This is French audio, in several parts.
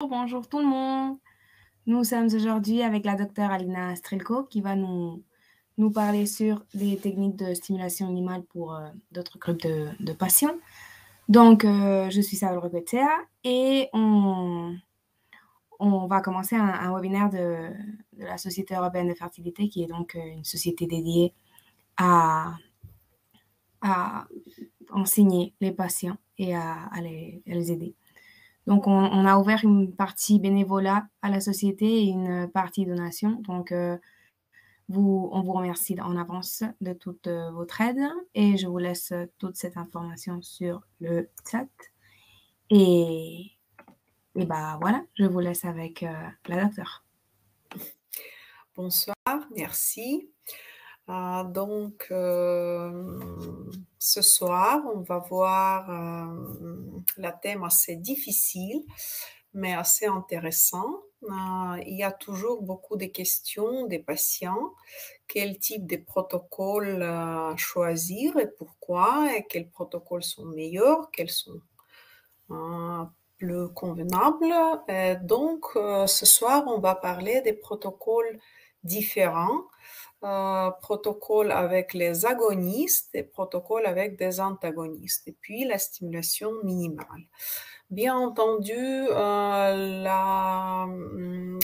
Bonjour tout le monde. Nous sommes aujourd'hui avec la docteure Alina Strelko qui va nous parler sur des techniques de stimulation animale pour d'autres groupes de patients. Donc, je suis Saül Repetea et on va commencer un webinaire de la Société européenne de fertilité qui est donc une société dédiée à, à enseigner les patients et à les aider. Donc, on a ouvert une partie bénévolat à la société et une partie donation. Donc, on vous remercie en avance de toute votre aide et je vous laisse toute cette information sur le chat. Et, et bah voilà, je vous laisse avec la docteure. Bonsoir, merci. Ce soir, on va voir le thème assez difficile, mais assez intéressant. Il y a toujours beaucoup de questions des patients. Quel type de protocole choisir et pourquoi, et quels protocoles sont meilleurs, quels sont plus convenables. Ce soir, on va parler des protocoles différents. Protocoles avec les agonistes et protocoles avec des antagonistes, et puis la stimulation minimale. Bien entendu,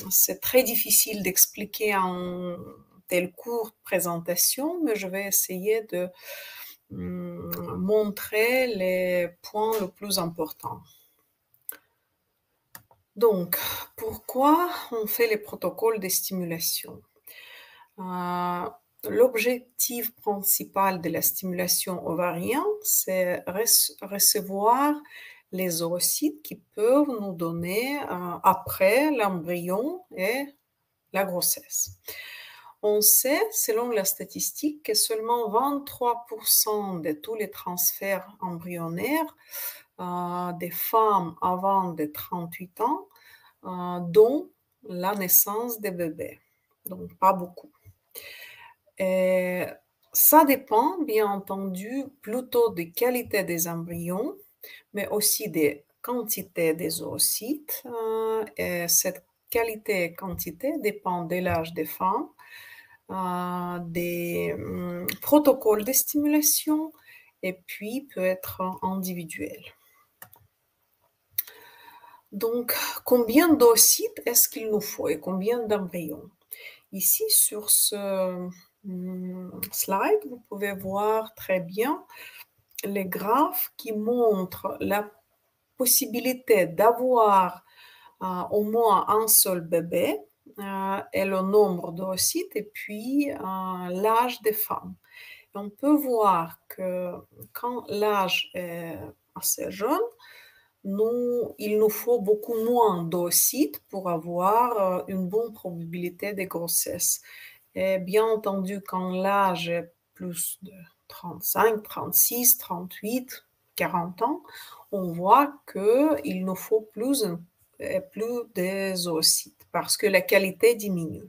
c'est très difficile d'expliquer en telle courte présentation, mais je vais essayer de montrer les points les plus importants. Donc, pourquoi on fait les protocoles de stimulation? L'objectif principal de la stimulation ovarienne, c'est recevoir les oocytes qui peuvent nous donner après l'embryon et la grossesse. On sait, selon la statistique, que seulement 23% de tous les transferts embryonnaires des femmes avant de 38 ans dont la naissance des bébés. Donc, pas beaucoup. Et ça dépend, bien entendu, plutôt de qualité des embryons, mais aussi des quantités des oocytes. Et cette qualité et quantité dépend de l'âge des femmes, des protocoles de stimulation, et puis peut être individuel. Donc, combien d'oocytes est-ce qu'il nous faut et combien d'embryons? Ici, sur ce slide, vous pouvez voir très bien les graphes qui montrent la possibilité d'avoir au moins un seul bébé et le nombre d'oocytes et puis l'âge des femmes. Et on peut voir que quand l'âge est assez jeune, il nous faut beaucoup moins d'oocytes pour avoir une bonne probabilité de grossesse. Et bien entendu, quand l'âge est plus de 35, 36, 38, 40 ans, on voit qu'il nous faut plus des oocytes parce que la qualité diminue.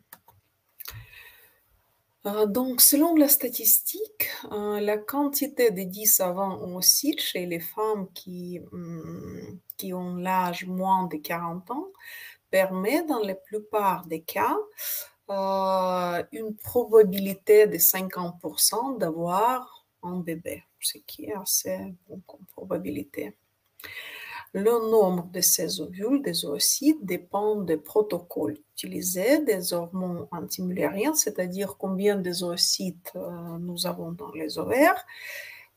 Donc, selon la statistique, la quantité de 10 à 20 oocytes chez les femmes qui ont l'âge moins de 40 ans permet, dans la plupart des cas, une probabilité de 50% d'avoir un bébé, ce qui est assez bon comme probabilité. Le nombre de ces ovules, des oocytes, dépend des protocoles utilisés, des hormones antimullériens, c'est-à-dire combien de oocytes nous avons dans les ovaires,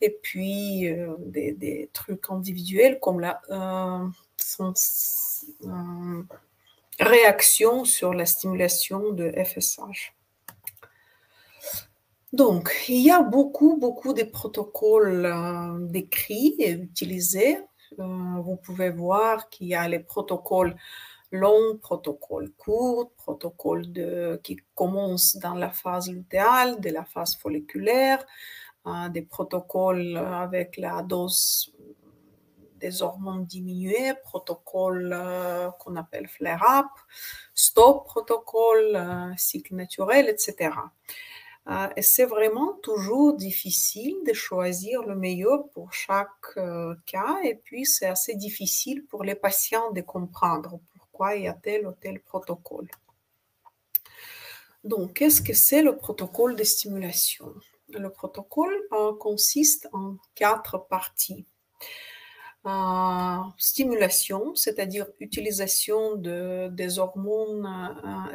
et puis des trucs individuels comme la réaction sur la stimulation de FSH. Donc, il y a beaucoup de protocoles décrits et utilisés. Vous pouvez voir qu'il y a les protocoles longs, protocoles courts, protocoles qui commencent dans la phase lutéale, de la phase folliculaire, des protocoles avec la dose des hormones diminuées, protocole qu'on appelle flare-up, stop protocole, cycle naturel, etc. Et c'est vraiment toujours difficile de choisir le meilleur pour chaque cas, et puis c'est assez difficile pour les patients de comprendre pourquoi il y a tel ou tel protocole. Donc, qu'est-ce que c'est le protocole de stimulation? Le protocole consiste en 4 parties. Stimulation, c'est-à-dire utilisation des hormones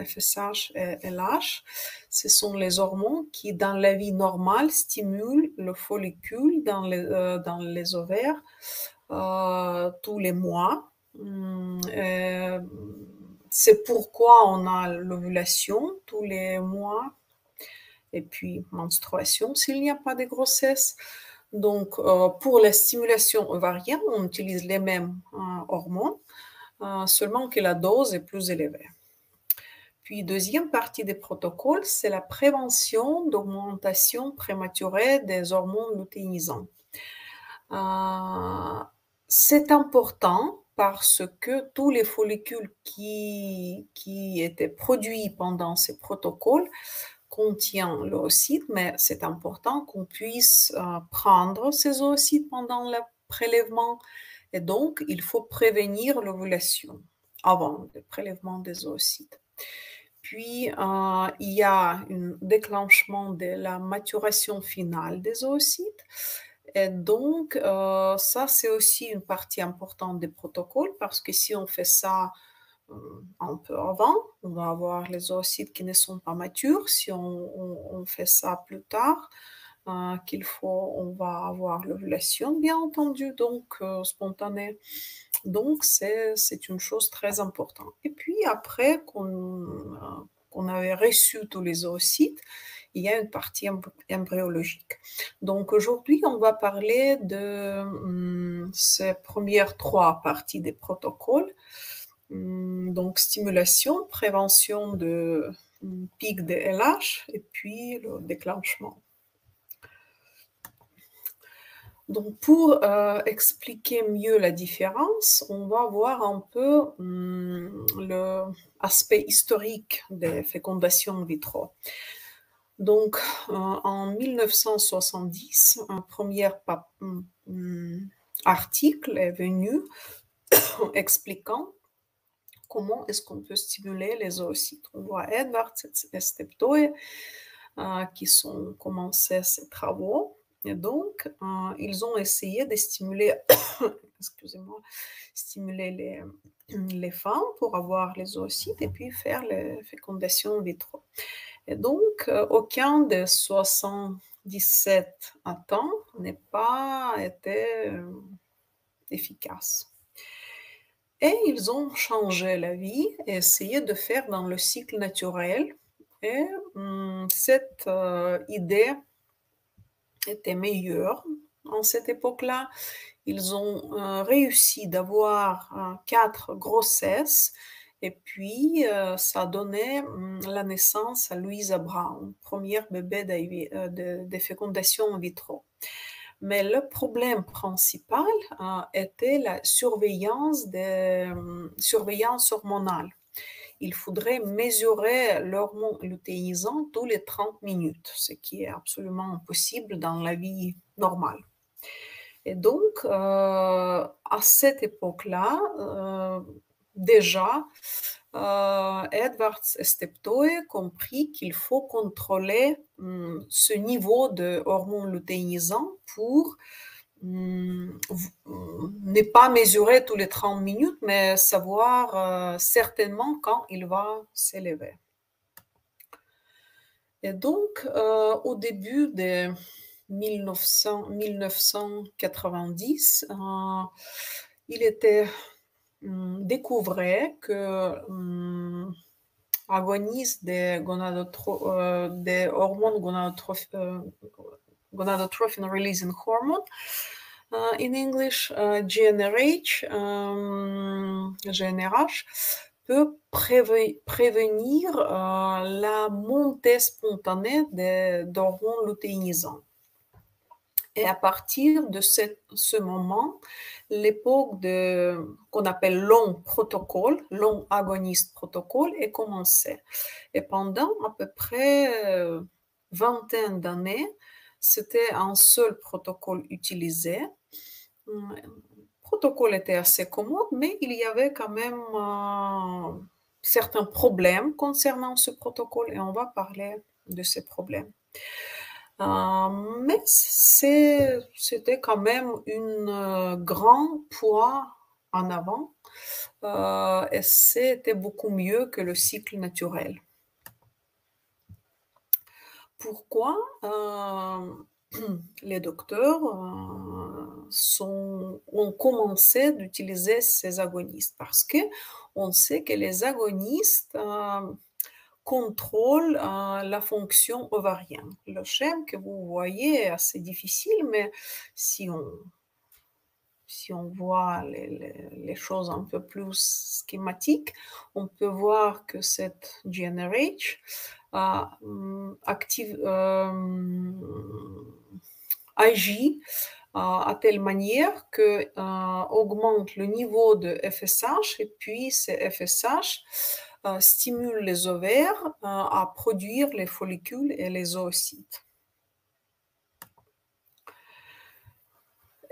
FSH et LH. Ce sont les hormones qui, dans la vie normale, stimulent le follicule dans les ovaires tous les mois. C'est pourquoi on a l'ovulation tous les mois et puis menstruation s'il n'y a pas de grossesse. Donc, pour la stimulation ovarienne, on utilise les mêmes hormones, seulement que la dose est plus élevée. Puis, deuxième partie des protocoles, c'est la prévention d'augmentation prématurée des hormones lutéinisantes. C'est important parce que tous les follicules qui étaient produits pendant ces protocoles contient l'oocyte, mais c'est important qu'on puisse prendre ces oocytes pendant le prélèvement et donc il faut prévenir l'ovulation avant le prélèvement des oocytes. Puis il y a un déclenchement de la maturation finale des oocytes et donc ça c'est aussi une partie importante des protocoles parce que si on fait ça un peu avant, on va avoir les oocytes qui ne sont pas matures. Si on fait ça plus tard, on va avoir l'ovulation, bien entendu, donc spontanée. Donc, c'est une chose très importante. Et puis, après qu'on avait reçu tous les oocytes, il y a une partie embryologique. Donc, aujourd'hui, on va parler de ces premières 3 parties des protocoles. Donc, stimulation, prévention de pic de LH et puis le déclenchement. Donc, pour expliquer mieux la différence, on va voir un peu l'aspect historique des fécondations in vitro. Donc, en 1970, un premier article est venu expliquant comment est-ce qu'on peut stimuler les oocytes. On voit Edwards et Steptoe qui ont commencé ces travaux. Et donc, ils ont essayé de stimuler, stimuler les femmes pour avoir les oocytes et puis faire les fécondations in vitro. Et donc, aucun des 77 atteints n'a pas été efficace. Et ils ont changé la vie et essayé de faire dans le cycle naturel. Et cette idée était meilleure en cette époque-là. Ils ont réussi d'avoir 4 grossesses et puis ça donnait la naissance à Louisa Brown, première bébé de fécondation in vitro. Mais le problème principal était la surveillance hormonale. Il faudrait mesurer l'hormone lutéinisant tous les 30 minutes, ce qui est absolument impossible dans la vie normale. Et donc, à cette époque-là, déjà, Edwards et Steptoe compris qu'il faut contrôler ce niveau de hormones lutéinisants pour ne pas mesurer tous les 30 minutes, mais savoir certainement quand il va s'élever. Et donc, au début de 1990, il était découvert que agonistes des hormones gonadotrophin releasing hormone, in English GnRH, peut prévenir la montée spontanée d'hormones lutéinisants. Et à partir de ce moment, l'époque qu'on appelle long protocole, long agoniste protocole, est commencée. Et pendant à peu près vingtaine d'années, c'était un seul protocole utilisé. protocole était assez commode, mais il y avait quand même certains problèmes concernant ce protocole et on va parler de ces problèmes. Mais c'était quand même un grand poids en avant et c'était beaucoup mieux que le cycle naturel. Pourquoi les docteurs ont commencé d'utiliser ces agonistes? Parce qu'on sait que les agonistes contrôlent la fonction ovarienne. Le schéma que vous voyez est assez difficile, mais si on voit les choses un peu plus schématiques, on peut voir que cette GnRH agit à telle manière que augmente le niveau de FSH et puis ces FSH stimulent les ovaires à produire les follicules et les oocytes.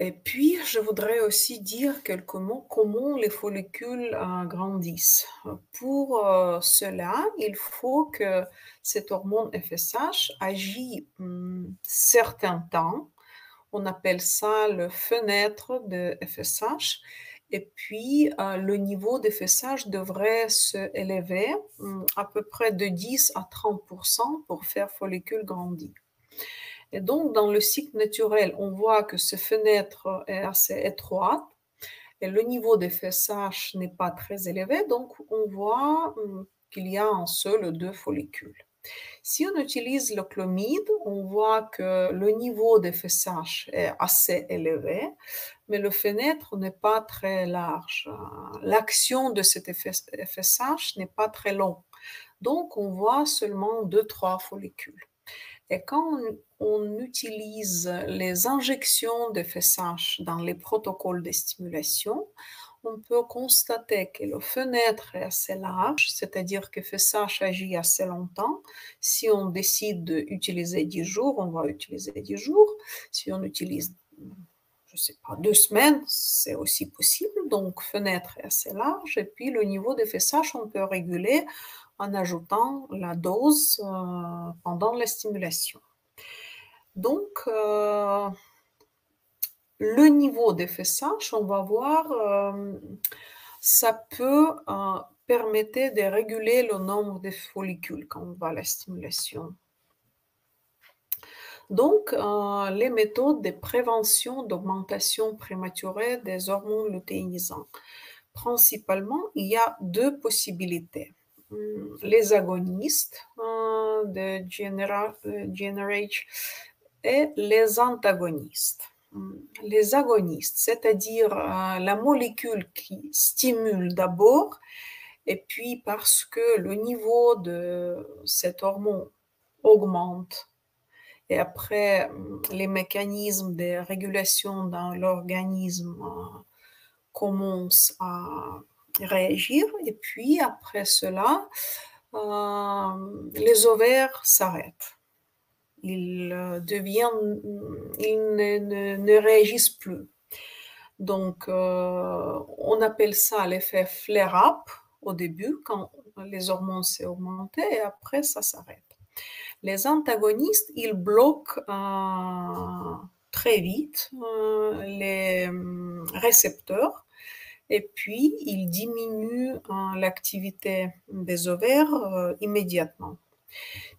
Et puis, je voudrais aussi dire quelques mots comment les follicules grandissent. Pour cela, il faut que cette hormone FSH agisse certain temps. On appelle ça le fenêtre de FSH. Et puis, le niveau de FSH devrait s'élever à peu près de 10 à 30% pour faire follicule grandir. Et donc, dans le cycle naturel, on voit que cette fenêtre est assez étroite et le niveau de FSH n'est pas très élevé, donc on voit qu'il y a un seul ou deux follicules. Si on utilise le clomide, on voit que le niveau de FSH est assez élevé, mais le fenêtre n'est pas très large. L'action de cet FSH n'est pas très longue. Donc, on voit seulement 2-3 follicules. Et quand on utilise les injections de FSH dans les protocoles de stimulation, on peut constater que la fenêtre est assez large, c'est-à-dire que FSH agit assez longtemps. Si on décide d'utiliser 10 jours, on va utiliser 10 jours. Si on utilise, je ne sais pas, 2 semaines, c'est aussi possible. Donc, fenêtre est assez large. Et puis, le niveau de FSH, on peut réguler en ajoutant la dose pendant la stimulation. Donc, le niveau de FSH, on va voir, ça peut permettre de réguler le nombre de follicules quand on va à la stimulation. Donc, les méthodes de prévention d'augmentation prématurée des hormones lutéinisantes. Principalement, il y a deux possibilités. Les agonistes de GnRH et les antagonistes. Les agonistes, c'est-à-dire la molécule qui stimule d'abord, et puis parce que le niveau de cette hormone augmente, et après les mécanismes de régulation dans l'organisme commencent à réagir, et puis après cela, les ovaires s'arrêtent. Ils ne réagissent plus. Donc, on appelle ça l'effet flare-up au début, quand les hormones s'est augmenté, et après, ça s'arrête. Les antagonistes, ils bloquent très vite les récepteurs, et puis ils diminuent l'activité des ovaires immédiatement.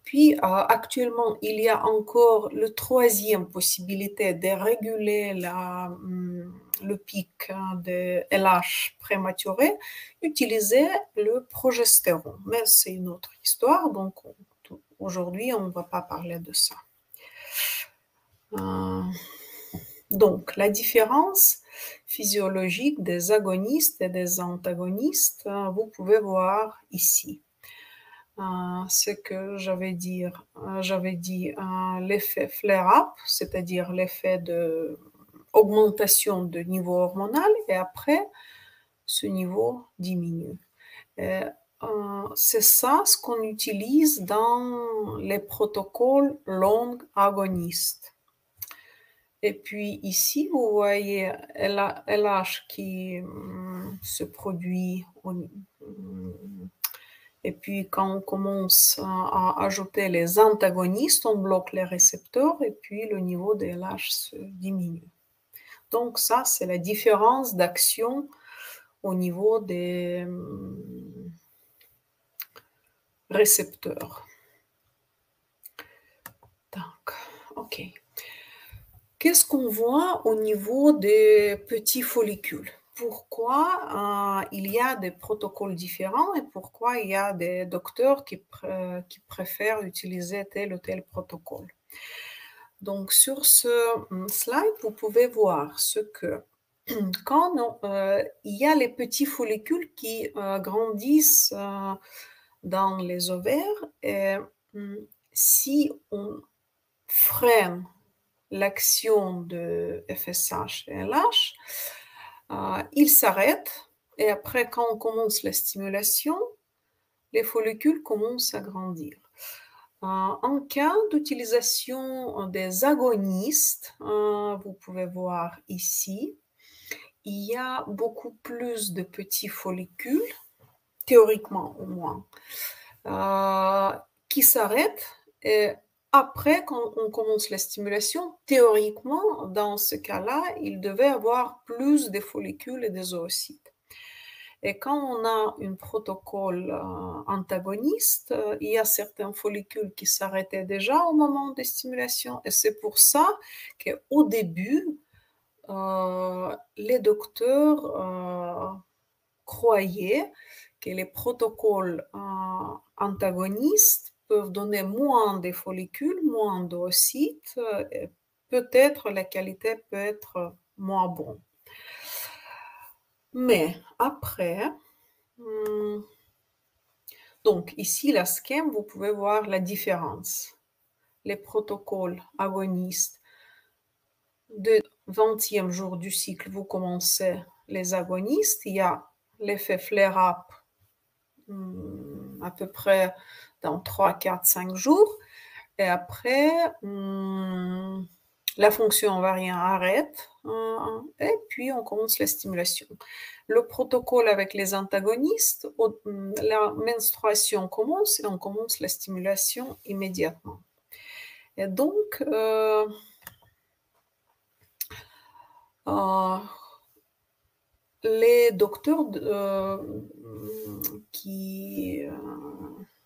Puis, actuellement, il y a encore la troisième possibilité de réguler le pic de LH prématuré, utiliser le progestérone. Mais c'est une autre histoire, donc aujourd'hui, on ne va pas parler de ça. Donc, la différence physiologique des agonistes et des antagonistes, vous pouvez voir ici. Ce que j'avais dit l'effet flare-up, c'est-à-dire l'effet d'augmentation de niveau hormonal, et après, ce niveau diminue. C'est ça ce qu'on utilise dans les protocoles longs agonistes. Et puis ici, vous voyez LH qui se produit. Et puis quand on commence à ajouter les antagonistes, on bloque les récepteurs et puis le niveau de LH se diminue. Donc ça, c'est la différence d'action au niveau des récepteurs. Donc, ok. Qu'est-ce qu'on voit au niveau des petits follicules? Pourquoi il y a des protocoles différents et pourquoi il y a des docteurs qui préfèrent utiliser tel ou tel protocole? Donc, sur ce slide, vous pouvez voir ce que quand il y a les petits follicules qui grandissent dans les ovaires, et si on freine l'action de FSH et LH, ils s'arrêtent et après, quand on commence la stimulation, les follicules commencent à grandir. En cas d'utilisation des agonistes, vous pouvez voir ici, il y a beaucoup plus de petits follicules, théoriquement au moins, qui s'arrêtent et après, quand on commence la stimulation, théoriquement, dans ce cas-là, il devait avoir plus de follicules et des oocytes. Et quand on a un protocole antagoniste, il y a certains follicules qui s'arrêtaient déjà au moment de stimulation. Et c'est pour ça qu'au début, les docteurs croyaient que les protocoles antagonistes peuvent donner moins de follicules, moins d'oocytes, et peut-être la qualité peut être moins bonne. Mais après, donc ici, la schème, vous pouvez voir la différence. Les protocoles agonistes, de 20e jour du cycle, vous commencez les agonistes, il y a l'effet flare-up à peu près dans 3, 4, 5 jours. Et après, la fonction ovarienne arrête et puis on commence la stimulation. Le protocole avec les antagonistes, la menstruation commence et on commence la stimulation immédiatement. Et donc, les docteurs qui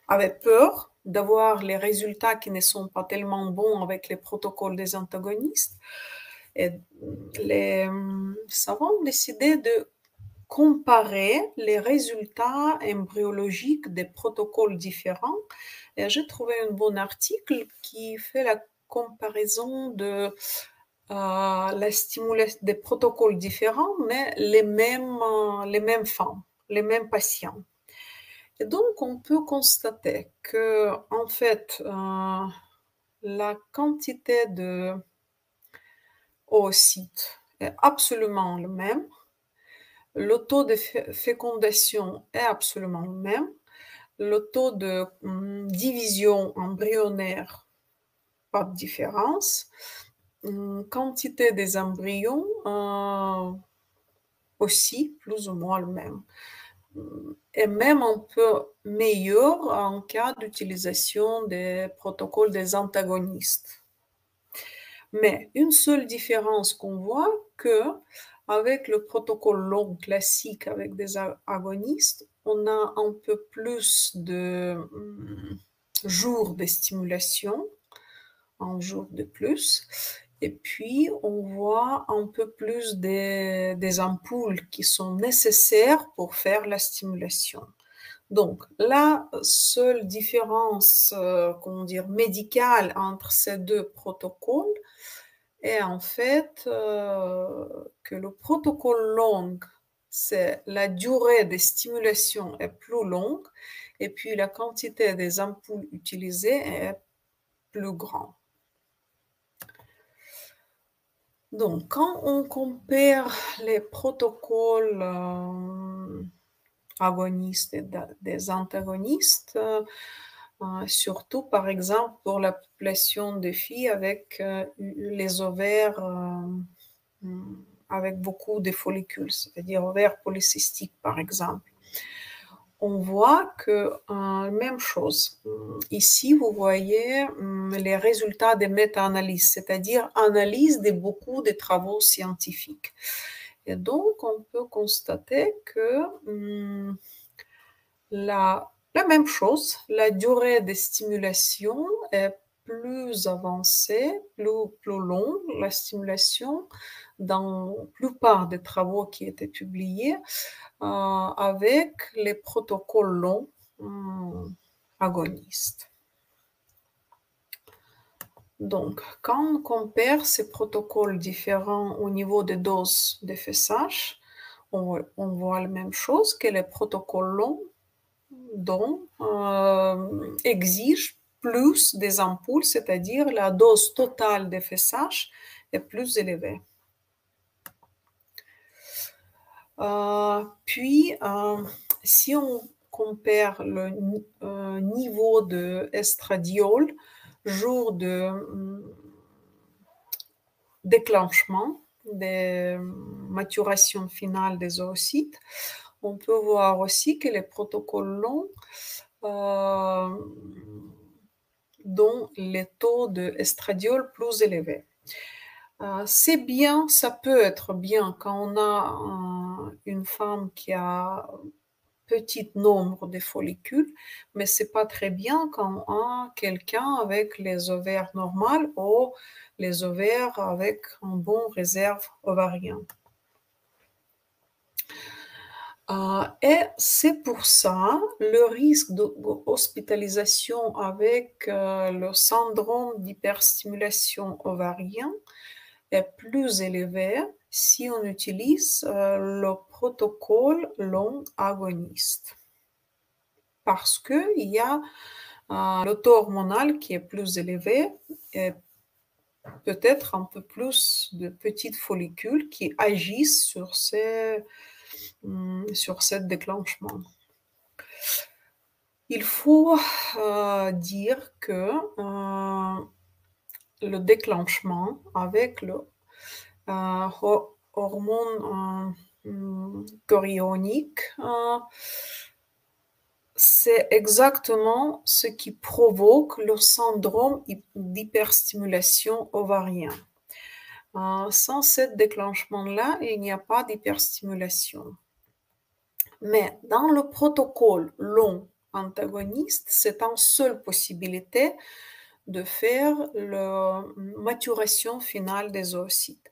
avaient peur d'avoir les résultats qui ne sont pas tellement bons avec les protocoles des antagonistes, et les savants ont décidé de comparer les résultats embryologiques des protocoles différents. Et j'ai trouvé un bon article qui fait la comparaison de la stimulation des protocoles différents, mais les mêmes femmes, les mêmes patients. Et donc, on peut constater que, en fait, la quantité de oocytes est absolument le même. Le taux de fécondation est absolument le même. Le taux de division embryonnaire, pas de différence. Quantité des embryons aussi, plus ou moins le même. Et même un peu meilleur en cas d'utilisation des protocoles des antagonistes. Mais une seule différence qu'on voit, que avec le protocole long classique avec des agonistes, on a un peu plus de jours de stimulation, un jour de plus. Et puis, on voit un peu plus des ampoules qui sont nécessaires pour faire la stimulation. Donc, la seule différence, médicale entre ces deux protocoles est en fait que le protocole long, c'est la durée de stimulation est plus longue et puis la quantité des ampoules utilisées est plus grande. Donc, quand on compare les protocoles agonistes et des antagonistes, surtout par exemple pour la population de filles avec les ovaires avec beaucoup de follicules, c'est-à-dire ovaires polycystiques par exemple. On voit que même chose. Ici, vous voyez les résultats des méta-analyses, c'est-à-dire analyse de beaucoup de travaux scientifiques. Et donc, on peut constater que la même chose, la durée de stimulation est plus avancée, plus longue, la stimulation dans la plupart des travaux qui étaient publiés avec les protocoles longs agonistes. Donc, quand on compare ces protocoles différents au niveau des doses de FSH, on voit la même chose que les protocoles longs exigent plus des ampoules, c'est-à-dire la dose totale de FSH est plus élevée. Puis, si on compare le niveau de estradiol jour de déclenchement, de maturation finale des oocytes, on peut voir aussi que les protocoles longs dont les taux d'estradiol plus élevés. C'est bien, ça peut être bien quand on a une femme qui a petit nombre de follicules, mais c'est pas très bien quand on a quelqu'un avec les ovaires normaux ou les ovaires avec une bonne réserve ovarienne. Et c'est pour ça le risque d'hospitalisation avec le syndrome d'hyperstimulation ovarienne est plus élevé si on utilise le protocole long agoniste. Parce qu'il y a le taux hormonal qui est plus élevé et peut-être un peu plus de petites follicules qui agissent sur ce déclenchement. Il faut dire que le déclenchement avec le hormone chorionique, c'est exactement ce qui provoque le syndrome d'hyperstimulation ovarienne. Sans ce déclenchement-là, il n'y a pas d'hyperstimulation. Mais dans le protocole long antagoniste, c'est une seule possibilité de faire la maturation finale des oocytes.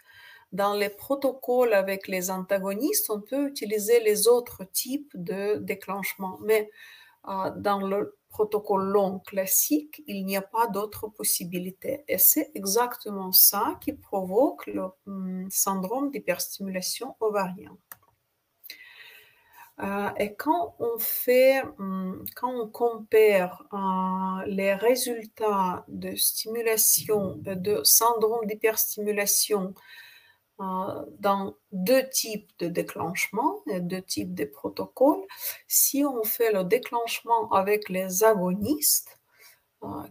Dans les protocoles avec les antagonistes, on peut utiliser les autres types de déclenchement, mais dans le protocole long classique, il n'y a pas d'autre possibilité. Et c'est exactement ça qui provoque le syndrome d'hyperstimulation ovarienne. Et quand on compare les résultats de stimulation, de syndrome d'hyperstimulation dans deux types de déclenchement, deux types de protocoles, si on fait le déclenchement avec les agonistes,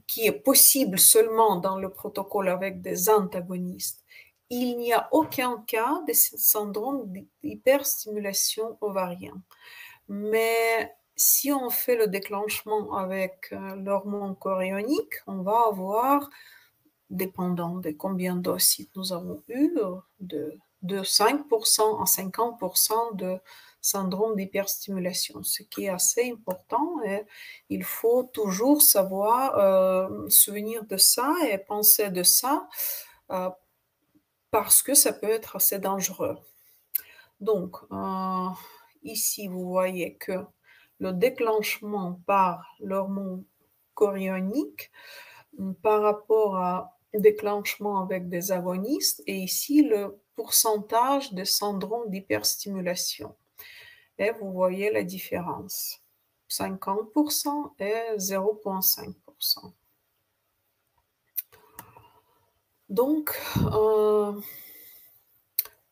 qui est possible seulement dans le protocole avec des antagonistes, il n'y a aucun cas de syndrome d'hyperstimulation ovarienne. Mais si on fait le déclenchement avec l'hormone chorionique, on va avoir, dépendant de combien d'oocytes nous avons eu, de 5% à 50% de syndrome d'hyperstimulation, ce qui est assez important. Et il faut toujours savoir souvenir de ça et penser de ça parce que ça peut être assez dangereux. Donc, ici, vous voyez que le déclenchement par l'hormone chorionique par rapport à déclenchement avec des agonistes, et ici le pourcentage de syndrome d'hyperstimulation. Et vous voyez la différence, 50% et 0,5%. Donc,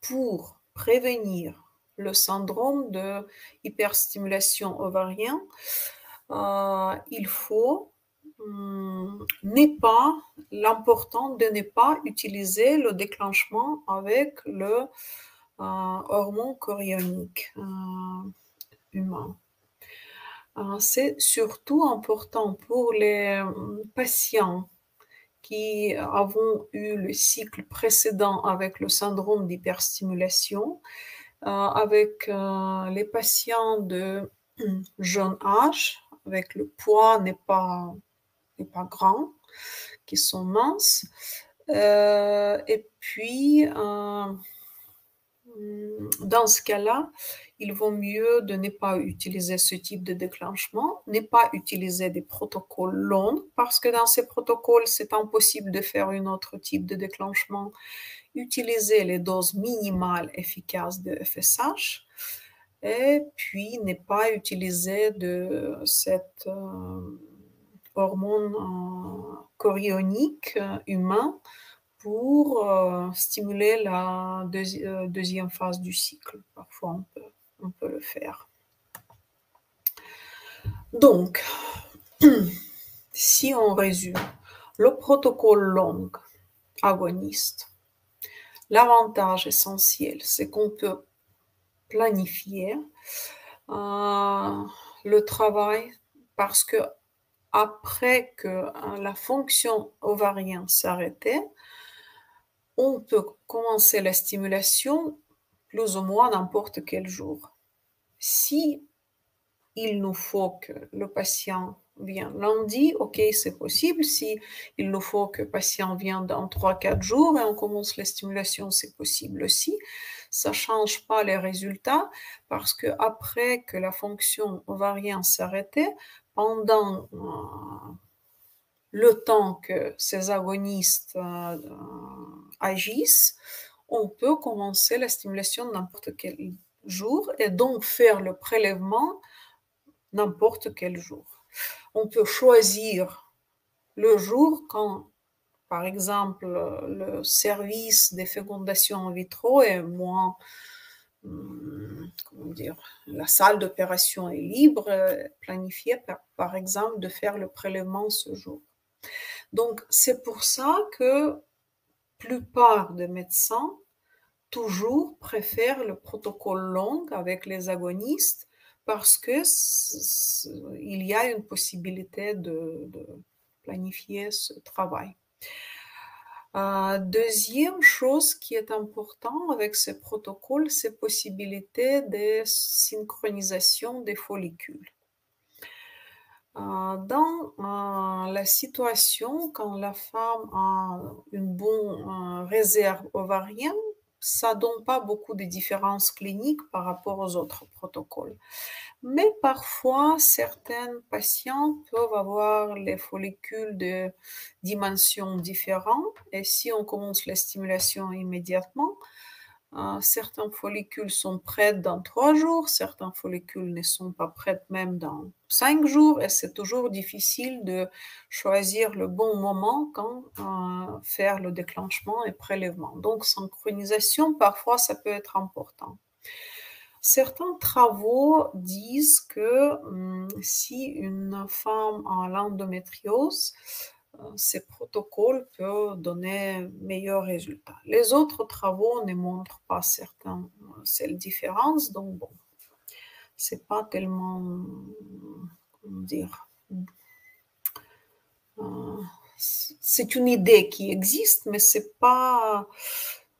pour prévenir le syndrome de hyperstimulation ovarienne, il faut n'est pas l'important de ne pas utiliser le déclenchement avec le hormone chorionique humain. C'est surtout important pour les patients qui avons eu le cycle précédent avec le syndrome d'hyperstimulation, avec les patients de jeune âge, avec le poids n'est pas grand, qui sont minces. Et puis, dans ce cas-là, il vaut mieux de ne pas utiliser ce type de déclenchement, ne pas utiliser des protocoles longs, parce que dans ces protocoles, c'est impossible de faire un autre type de déclenchement. Utiliser les doses minimales efficaces de FSH, et puis ne pas utiliser de cette hormone chorionique humain pour stimuler la deuxième phase du cycle. Parfois, on peut le faire. Donc, si on résume, le protocole long agoniste, l'avantage essentiel, c'est qu'on peut planifier le travail parce que après que la fonction ovarienne s'arrêtait, on peut commencer la stimulation plus ou moins n'importe quel jour. Si il nous faut que le patient vienne lundi, ok, c'est possible. Si il nous faut que le patient vienne dans 3-4 jours et on commence la stimulation, c'est possible aussi. Ça ne change pas les résultats parce que après que la fonction ovarienne s'arrêtait, pendant le temps que ces agonistes agissent, on peut commencer la stimulation n'importe quel jour et donc faire le prélèvement n'importe quel jour. On peut choisir le jour quand, par exemple, le service de fécondation in vitro est moins, comment dire, la salle d'opération est libre, planifier par exemple de faire le prélèvement ce jour. Donc, c'est pour ça que la plupart des médecins toujours préfèrent le protocole long avec les agonistes parce que il y a une possibilité de planifier ce travail. Deuxième chose qui est importante avec ces protocoles, c'est la possibilité de synchronisation des follicules. Dans la situation quand la femme a une bonne réserve ovarienne, ça ne donne pas beaucoup de différences cliniques par rapport aux autres protocoles. Mais parfois, certains patients peuvent avoir les follicules de dimensions différentes et si on commence la stimulation immédiatement, certains follicules sont prêts dans 3 jours, certains follicules ne sont pas prêts même dans 5 jours et c'est toujours difficile de choisir le bon moment quand faire le déclenchement et prélèvement. Donc, synchronisation, parfois, ça peut être important. Certains travaux disent que si une femme a l'endométriose, ces protocoles peuvent donner meilleurs résultats. Les autres travaux ne montrent pas cette différence, donc bon, c'est pas tellement, comment dire, c'est une idée qui existe, mais c'est pas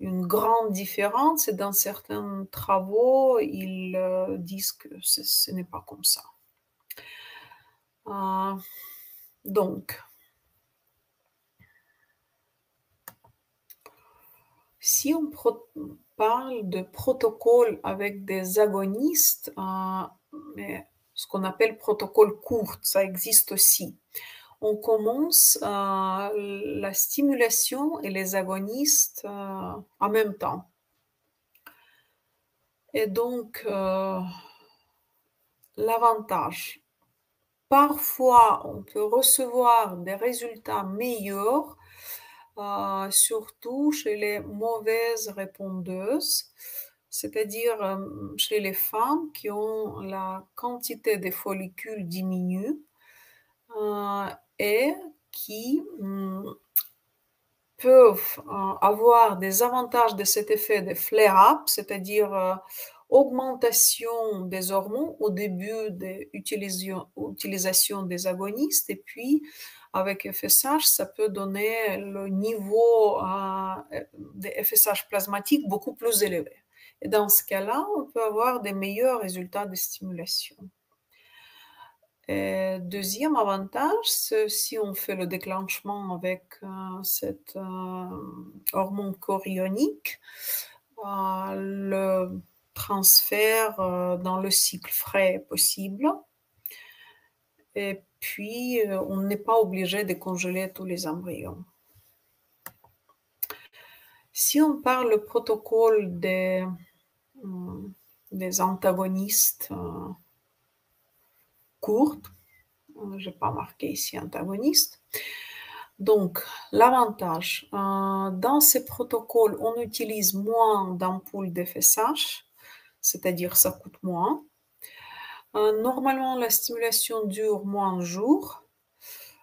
une grande différence. Et dans certains travaux, ils disent que ce n'est pas comme ça. Donc, si on parle de protocole avec des agonistes, mais ce qu'on appelle protocole court, ça existe aussi. On commence la stimulation et les agonistes en même temps. Et donc, l'avantage, parfois on peut recevoir des résultats meilleurs, surtout chez les mauvaises répondeuses, c'est-à-dire chez les femmes qui ont la quantité de follicules diminue et qui peuvent avoir des avantages de cet effet de flare-up, c'est-à-dire augmentation des hormones au début de l'utilisation des agonistes, et puis avec FSH, ça peut donner le niveau de FSH plasmatique beaucoup plus élevé. Et dans ce cas-là, on peut avoir des meilleurs résultats de stimulation. Et deuxième avantage, c'est si on fait le déclenchement avec cette hormone chorionique, le transfert dans le cycle frais est possible. Et puis, on n'est pas obligé de congeler tous les embryons. Si on parle le protocole des antagonistes courtes, je n'ai pas marqué ici antagoniste. Donc, l'avantage, dans ces protocoles, on utilise moins d'ampoules d'FSH, c'est-à-dire ça coûte moins. Normalement, la stimulation dure moins de jours.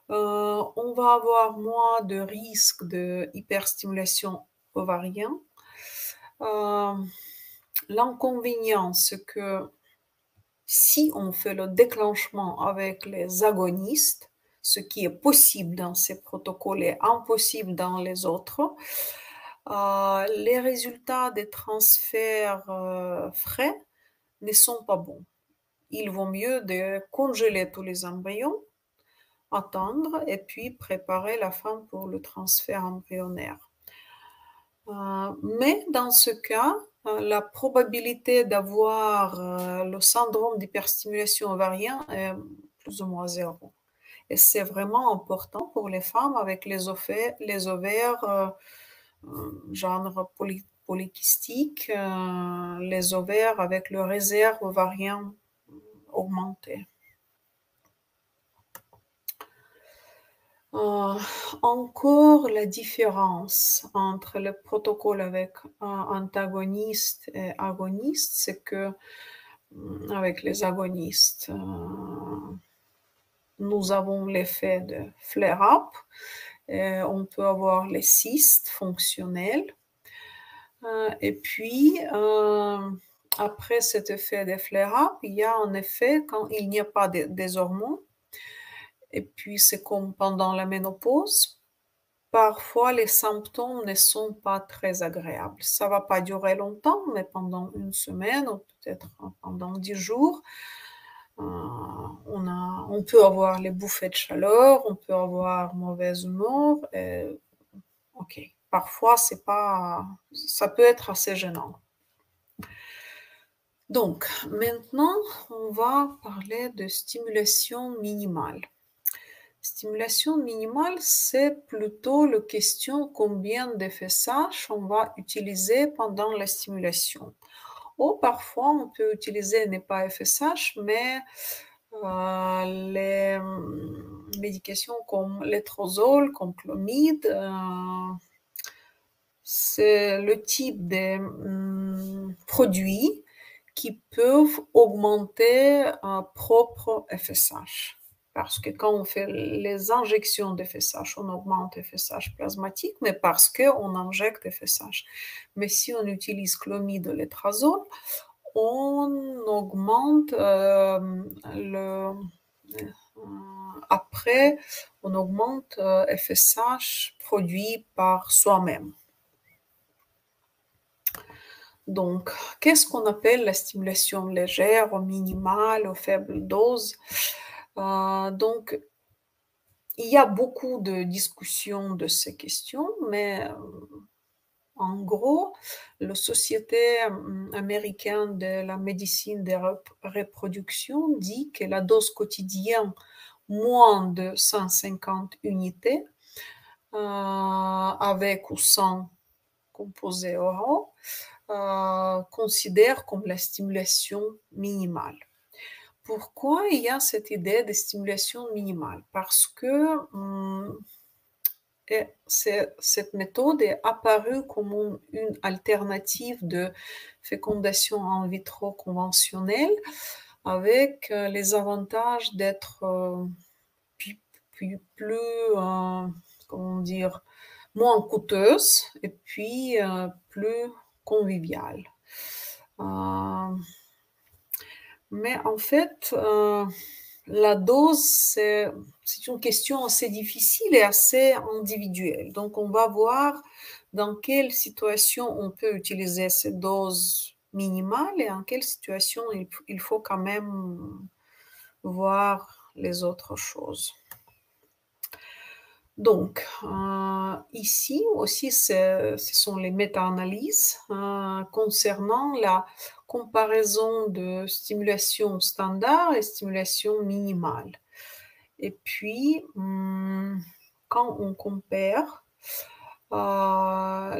On va avoir moins de risque de hyperstimulation ovarienne. L'inconvénient, c'est que si on fait le déclenchement avec les agonistes, ce qui est possible dans ces protocoles et impossible dans les autres, les résultats des transferts frais ne sont pas bons. Il vaut mieux de congeler tous les embryons, attendre et puis préparer la femme pour le transfert embryonnaire. Mais dans ce cas, la probabilité d'avoir le syndrome d'hyperstimulation ovarienne est plus ou moins zéro. Et c'est vraiment important pour les femmes avec les ovaires genre polykystiques, les ovaires avec le réserve ovarienne augmentée. Encore la différence entre le protocole avec antagoniste et agoniste, c'est que avec les agonistes, nous avons l'effet de flare-up. On peut avoir les cystes fonctionnels. Et puis, après cet effet de flare-up, il y a un effet quand il n'y a pas des hormones. Et puis, c'est comme pendant la ménopause. Parfois, les symptômes ne sont pas très agréables. Ça ne va pas durer longtemps, mais pendant une semaine ou peut-être pendant 10 jours, on peut avoir les bouffées de chaleur, on peut avoir mauvaise humeur. Ok, parfois, ça peut être assez gênant. Donc, maintenant, on va parler de stimulation minimale. Stimulation minimale, c'est plutôt la question combien de FSH on va utiliser pendant la stimulation. Ou parfois, on peut utiliser n'est pas FSH, mais les médications comme l'étrozole, comme clomide, c'est le type de produits qui peuvent augmenter un propre FSH. Parce que quand on fait les injections de FSH, on augmente FSH plasmatique, mais parce qu'on injecte FSH. Mais si on utilise clomide ou létrazole, on augmente après, on augmente FSH produit par soi-même. Donc, qu'est-ce qu'on appelle la stimulation légère, ou minimale, ou faible dose? Donc, il y a beaucoup de discussions de ces questions, mais en gros, la Société américaine de la médecine de reproduction dit que la dose quotidienne moins de 150 unités, avec ou sans composés oraux, considère comme la stimulation minimale. Pourquoi il y a cette idée de stimulation minimale? Parce que cette méthode est apparue comme une alternative de fécondation in vitro conventionnelle avec les avantages d'être puis plus, comment dire, moins coûteuse et puis plus conviviale. Mais en fait, la dose, c'est une question assez difficile et assez individuelle. Donc, on va voir dans quelle situation on peut utiliser cette dose minimale et en quelle situation il faut quand même voir les autres choses. Donc, ici aussi, ce sont les méta-analyses concernant la comparaison de stimulation standard et stimulation minimale. Et puis, quand on compare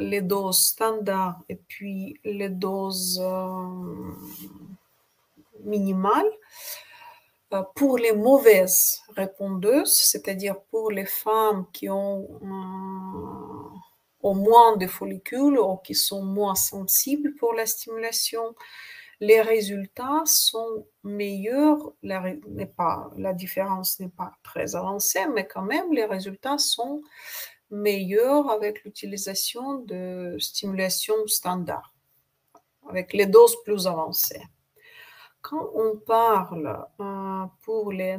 les doses standards et puis les doses minimales, pour les mauvaises répondeuses, c'est-à-dire pour les femmes qui ont au moins de follicules ou qui sont moins sensibles pour la stimulation, les résultats sont meilleurs. La différence n'est pas très avancée, mais quand même, les résultats sont meilleurs avec l'utilisation de stimulation standard, avec les doses plus avancées. Quand on parle pour les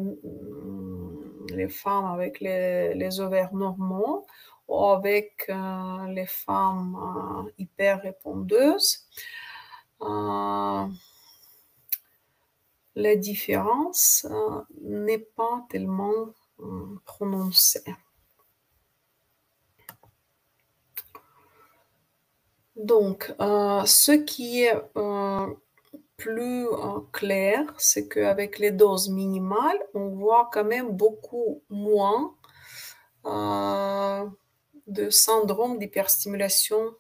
femmes avec les ovaires normaux ou avec les femmes hyper répondeuses, la différence n'est pas tellement prononcée. Donc, ce qui est plus clair, c'est qu'avec les doses minimales, on voit quand même beaucoup moins de syndrome d'hyperstimulation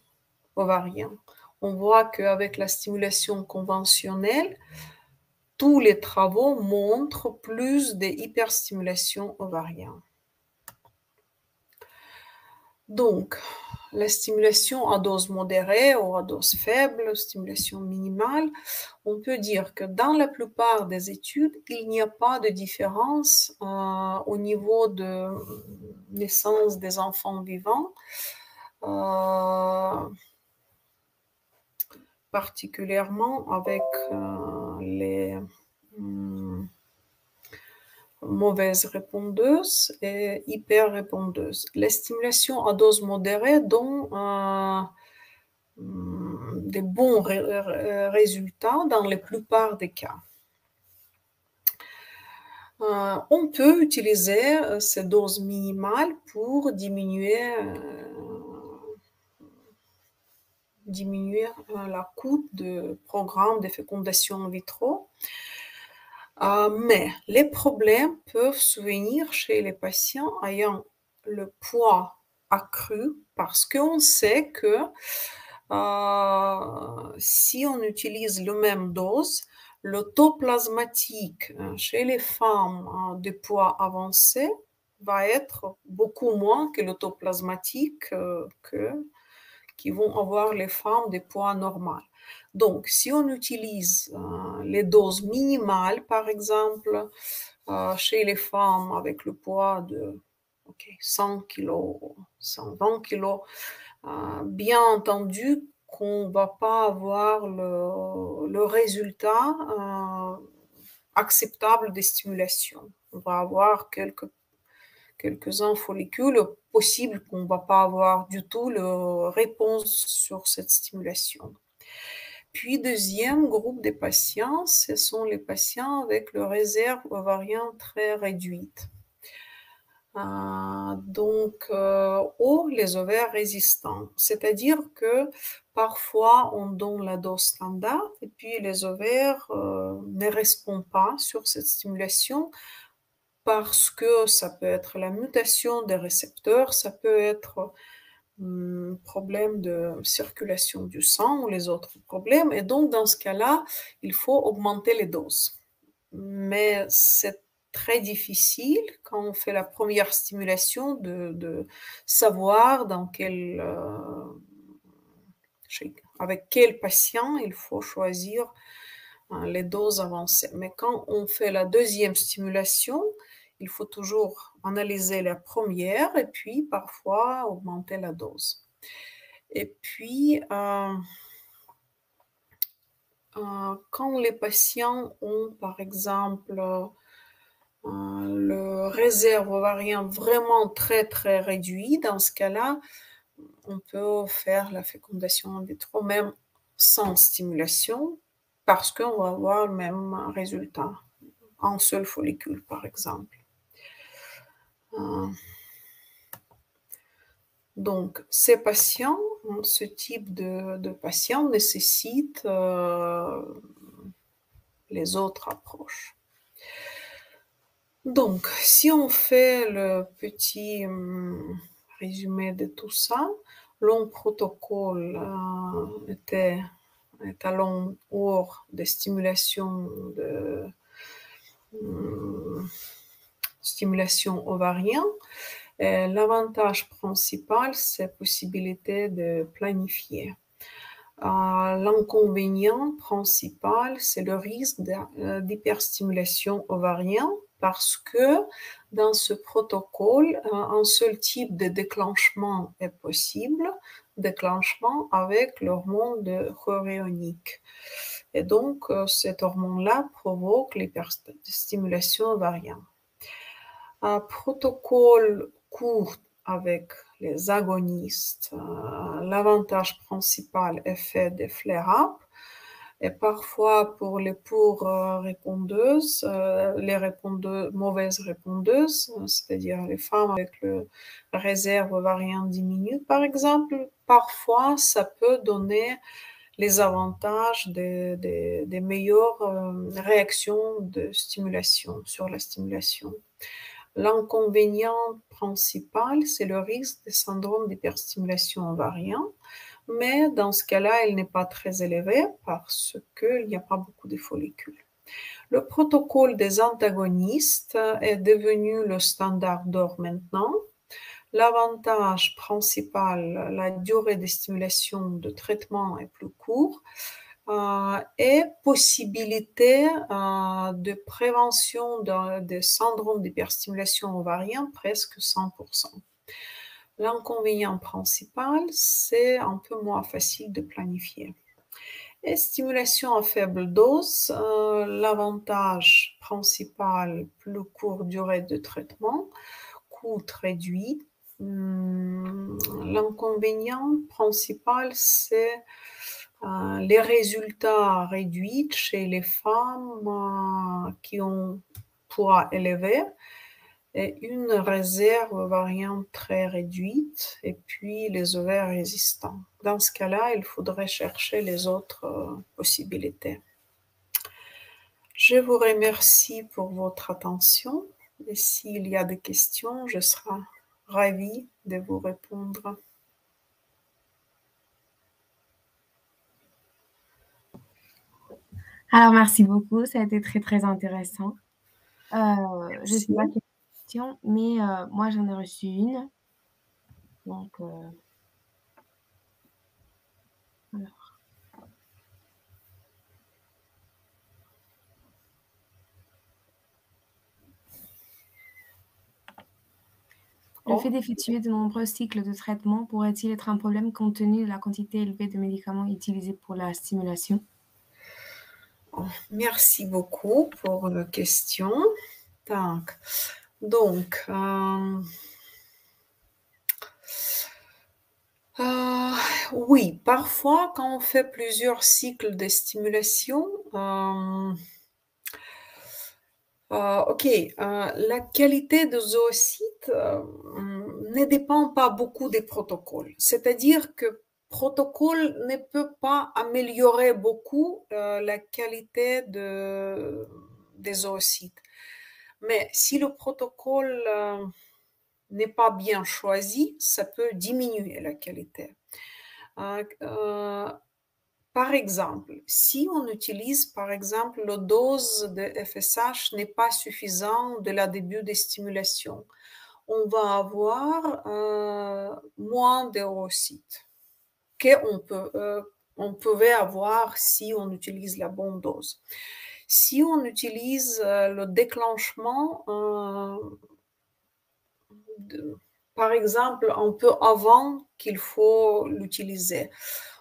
ovarienne. On voit qu'avec la stimulation conventionnelle, tous les travaux montrent plus d'hyperstimulation ovarienne. Donc, la stimulation à dose modérée ou à dose faible, stimulation minimale, on peut dire que dans la plupart des études, il n'y a pas de différence au niveau de naissance des enfants vivants, particulièrement avec les mauvaises répondeuses et hyper répondeuses. La stimulation à dose modérée donne des bons résultats dans la plupart des cas. On peut utiliser ces doses minimales pour diminuer la coût de programme de fécondation in vitro. Mais les problèmes peuvent survenir chez les patients ayant le poids accru parce qu'on sait que si on utilise la même dose, le taux plasmatique chez les femmes de poids avancé va être beaucoup moins que le taux plasmatique qui vont avoir les femmes de poids normal. Donc, si on utilise les doses minimales, par exemple, chez les femmes avec le poids de 100 kg, 120 kg, bien entendu qu'on ne va pas avoir le résultat acceptable des stimulations. On va avoir quelques-uns follicules, possible qu'on ne va pas avoir du tout la réponse sur cette stimulation. Puis, deuxième groupe de patients, ce sont les patients avec le réserve ovarienne très réduite. Ou les ovaires résistants. C'est-à-dire que parfois, on donne la dose standard et puis les ovaires ne répondent pas sur cette stimulation parce que ça peut être la mutation des récepteurs, ça peut être problème de circulation du sang ou les autres problèmes. Et donc, dans ce cas-là, il faut augmenter les doses. Mais c'est très difficile quand on fait la première stimulation de savoir avec quel patient il faut choisir les doses avancées. Mais quand on fait la deuxième stimulation, il faut toujours analyser la première et puis parfois augmenter la dose. Et puis, quand les patients ont, par exemple, le réserve ovarien vraiment très, très réduit, dans ce cas-là, on peut faire la fécondation in vitro même sans stimulation parce qu'on va avoir le même résultat, un seul follicule, par exemple. Donc, ces patients, ce type de patients nécessite les autres approches. Donc, si on fait le petit résumé de tout ça, le protocole est à long cours de stimulation ovarienne. L'avantage principal, c'est la possibilité de planifier. L'inconvénient principal, c'est le risque d'hyperstimulation ovarienne parce que dans ce protocole, un seul type de déclenchement est possible, déclenchement avec l'hormone de chorionique. Et donc, cet hormone-là provoque l'hyperstimulation ovarienne. Un protocole court avec les agonistes, l'avantage principal est fait des flare-up et parfois pour les répondeuses, les mauvaises répondeuses, c'est-à-dire les femmes avec le réserve ovarienne diminue par exemple, parfois ça peut donner les avantages des meilleures réactions de stimulation, sur la stimulation. L'inconvénient principal, c'est le risque de syndrome d'hyperstimulation ovarienne, mais dans ce cas-là, il n'est pas très élevé parce qu'il n'y a pas beaucoup de follicules. Le protocole des antagonistes est devenu le standard d'or maintenant. L'avantage principal, la durée de stimulation de traitement est plus courte et possibilité de prévention de syndrome d'hyperstimulation ovarienne presque 100%. L'inconvénient principal, c'est un peu moins facile de planifier. Et stimulation à faible dose, l'avantage principal, plus courte durée de traitement, coût réduit. L'inconvénient principal, c'est les résultats réduits chez les femmes qui ont poids élevé et une réserve ovarienne très réduite et puis les ovaires résistants. Dans ce cas-là, il faudrait chercher les autres possibilités. Je vous remercie pour votre attention et s'il y a des questions, je serai ravie de vous répondre. Alors, merci beaucoup, ça a été très, très intéressant. Je ne sais pas quelle question, mais moi, j'en ai reçu une. Donc, alors. Le fait d'effectuer de nombreux cycles de traitement pourrait-il être un problème compte tenu de la quantité élevée de médicaments utilisés pour la stimulation? Merci beaucoup pour la question. Donc, oui, parfois quand on fait plusieurs cycles de stimulation, la qualité des zoocytes ne dépend pas beaucoup des protocoles. C'est-à-dire que protocole ne peut pas améliorer beaucoup la qualité des zoocytes. Mais si le protocole n'est pas bien choisi, ça peut diminuer la qualité. Par exemple, si on utilise, par exemple, la dose de FSH n'est pas suffisante de la début des stimulations, on va avoir moins d'eurocytes qu'on pouvait avoir si on utilise la bonne dose. Si on utilise le déclenchement, par exemple, un peu avant qu'il faut l'utiliser,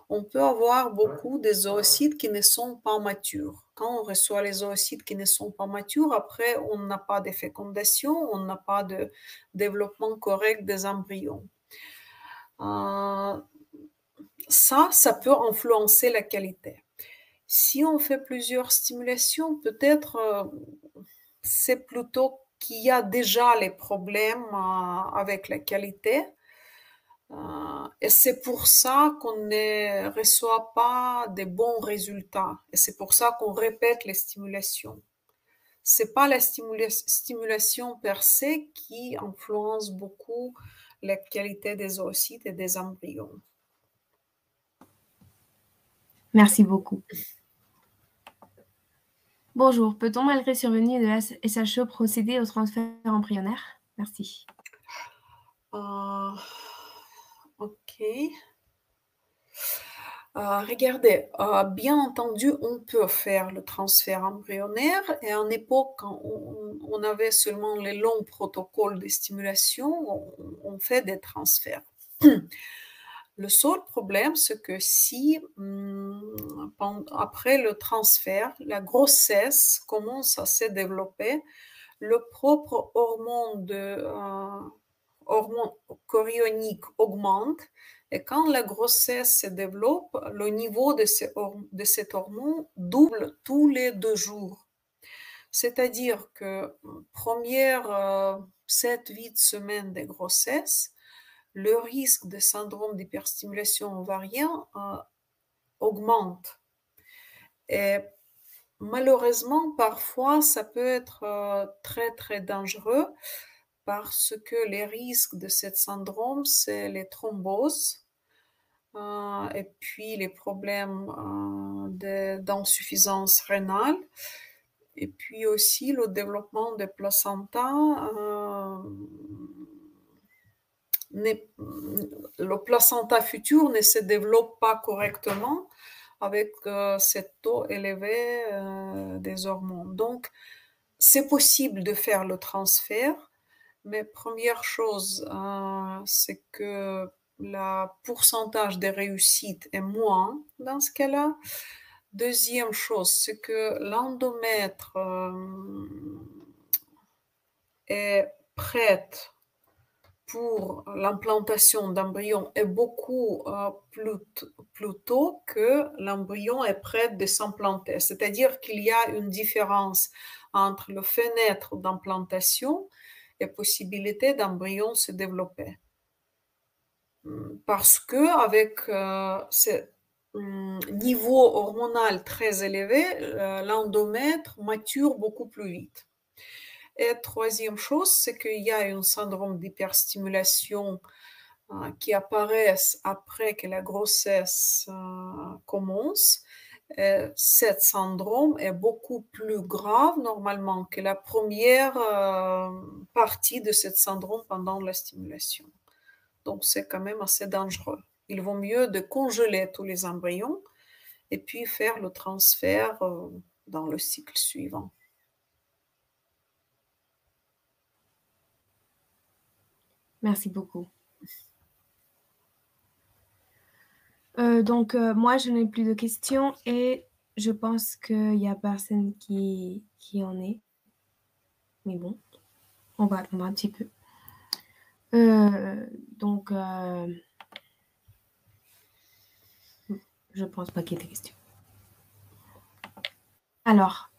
on peut avoir beaucoup des oocytes qui ne sont pas matures. Quand on reçoit les oocytes qui ne sont pas matures, après, on n'a pas de fécondation, on n'a pas de développement correct des embryons. Ça peut influencer la qualité. Si on fait plusieurs stimulations, peut-être c'est plutôt qu'il y a déjà les problèmes avec la qualité. Et c'est pour ça qu'on ne reçoit pas de bons résultats. Et c'est pour ça qu'on répète les stimulations. C'est pas la stimulation per se qui influence beaucoup la qualité des oocytes et des embryons. Merci beaucoup. Bonjour, peut-on malgré survenue de la SHE procéder au transfert embryonnaire? Merci. Ok. Regardez, bien entendu, on peut faire le transfert embryonnaire et à une époque, quand on avait seulement les longs protocoles de stimulation, on fait des transferts. Le seul problème, c'est que si après le transfert, la grossesse commence à se développer, le propre hormone chorionique augmente et quand la grossesse se développe, le niveau de cet hormone double tous les 2 jours. C'est-à-dire que première 7-8 semaines de grossesse, le risque de syndrome d'hyperstimulation ovarienne augmente. Et malheureusement, parfois, ça peut être très, très dangereux parce que les risques de ce syndrome, c'est les thromboses et puis les problèmes d'insuffisance rénale et puis aussi le développement des placentas. Le placenta futur ne se développe pas correctement avec cet taux élevé des hormones. Donc, c'est possible de faire le transfert, mais première chose, c'est que le pourcentage de réussite est moins dans ce cas-là. Deuxième chose, c'est que l'endomètre est prête pour l'implantation d'embryons est beaucoup plus tôt que l'embryon est prêt de s'implanter. C'est-à-dire qu'il y a une différence entre le fenêtre d'implantation et possibilité d'embryon se développer. Parce que avec ce niveau hormonal très élevé, l'endomètre mature beaucoup plus vite. Et troisième chose, c'est qu'il y a un syndrome d'hyperstimulation qui apparaît après que la grossesse commence. Cet syndrome est beaucoup plus grave normalement que la première partie de ce syndrome pendant la stimulation. Donc c'est quand même assez dangereux. Il vaut mieux de congeler tous les embryons et puis faire le transfert dans le cycle suivant. Merci beaucoup. Donc, moi, je n'ai plus de questions et je pense qu'il n'y a personne qui en est. Mais bon, on va attendre un petit peu. Donc, je pense pas qu'il y ait de questions. Alors,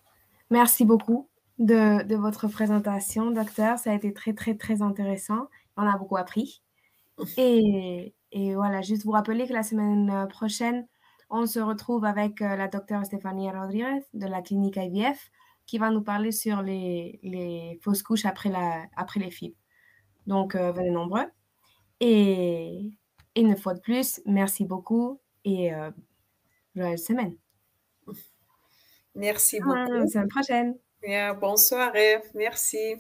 merci beaucoup de votre présentation, docteur. Ça a été très, très, très intéressant. On a beaucoup appris. Et voilà, juste vous rappeler que la semaine prochaine, on se retrouve avec la docteure Stéphanie Rodriguez de la clinique IVF qui va nous parler sur les fausses couches après les FIV. Donc, venez nombreux. Et une fois de plus, merci beaucoup et joyeuse semaine. Merci À la beaucoup. semaine prochaine. Bien, bonne soirée. Merci.